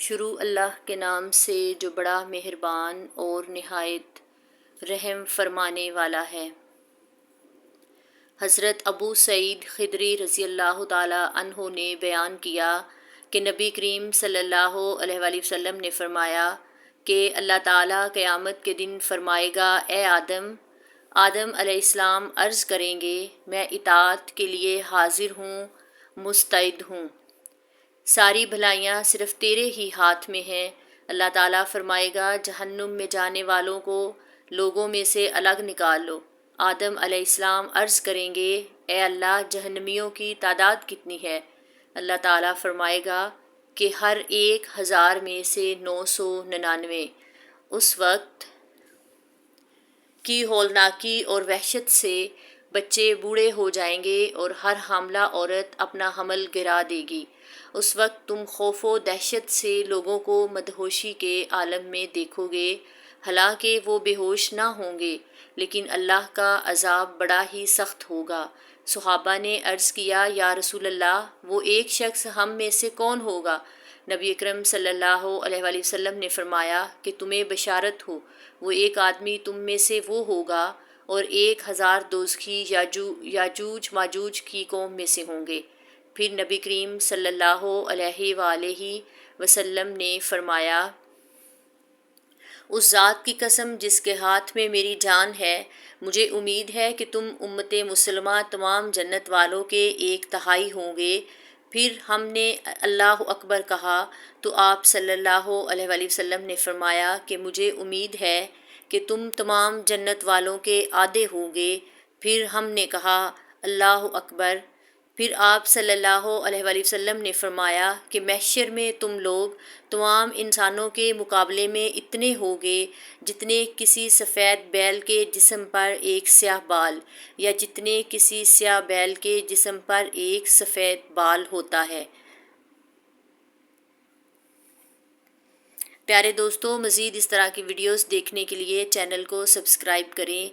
شروع اللہ کے نام سے جو بڑا مہربان اور نہایت رحم فرمانے والا ہے۔ حضرت ابو سعید خدری رضی اللہ تعالی عنہ نے بیان کیا کہ نبی کریم صلی اللہ علیہ وآلہ وسلم نے فرمایا کہ اللہ تعالیٰ قیامت کے دن فرمائے گا، اے آدم۔ آدم علیہ السلام عرض کریں گے، میں اطاعت کے لیے حاضر ہوں، مستعد ہوں۔ ساری بھلائیاں صرف تیرے ہی ہاتھ میں ہیں۔ اللہ تعالیٰ فرمائے گا، جہنم میں جانے والوں کو لوگوں میں سے الگ نکال لو۔ آدم علیہ السلام عرض کریں گے، اے اللہ، جہنمیوں کی تعداد کتنی ہے؟ اللہ تعالیٰ فرمائے گا کہ ہر 1000 میں سے 999۔ اس وقت کی ہولناکی اور وحشت سے بچے بوڑھے ہو جائیں گے اور ہر حاملہ عورت اپنا حمل گرا دے گی۔ اس وقت تم خوف و دہشت سے لوگوں کو مدہوشی کے عالم میں دیکھو گے، حالانکہ وہ بے ہوش نہ ہوں گے، لیکن اللہ کا عذاب بڑا ہی سخت ہوگا۔ صحابہ نے عرض کیا، یا رسول اللہ، وہ ایک شخص ہم میں سے کون ہوگا؟ نبی اکرم صلی اللہ علیہ وآلہ وسلم نے فرمایا کہ تمہیں بشارت ہو، وہ ایک آدمی تم میں سے وہ ہوگا اور 1000 دوزخی یاجوج ماجوج کی قوم میں سے ہوں گے۔ پھر نبی کریم صلی اللہ علیہ وآلہ وسلم نے فرمایا، اس ذات کی قسم جس کے ہاتھ میں میری جان ہے، مجھے امید ہے کہ تم امت مسلمہ تمام جنت والوں کے 1/3 ہوں گے۔ پھر ہم نے اللہ اکبر کہا تو آپ صلی اللہ علیہ وآلہ وسلم نے فرمایا کہ مجھے امید ہے کہ تم تمام جنت والوں کے آدھے ہوں گے۔ پھر ہم نے کہا اللہ اکبر۔ پھر آپ صلی اللہ علیہ وآلہ وسلم نے فرمایا کہ محشر میں تم لوگ تمام انسانوں کے مقابلے میں اتنے ہوگے جتنے کسی سفید بیل کے جسم پر ایک سیاہ بال، یا جتنے کسی سیاہ بیل کے جسم پر ایک سفید بال ہوتا ہے۔ پیارے دوستو، مزید اس طرح کی ویڈیوز دیکھنے کے لیے چینل کو سبسکرائب کریں۔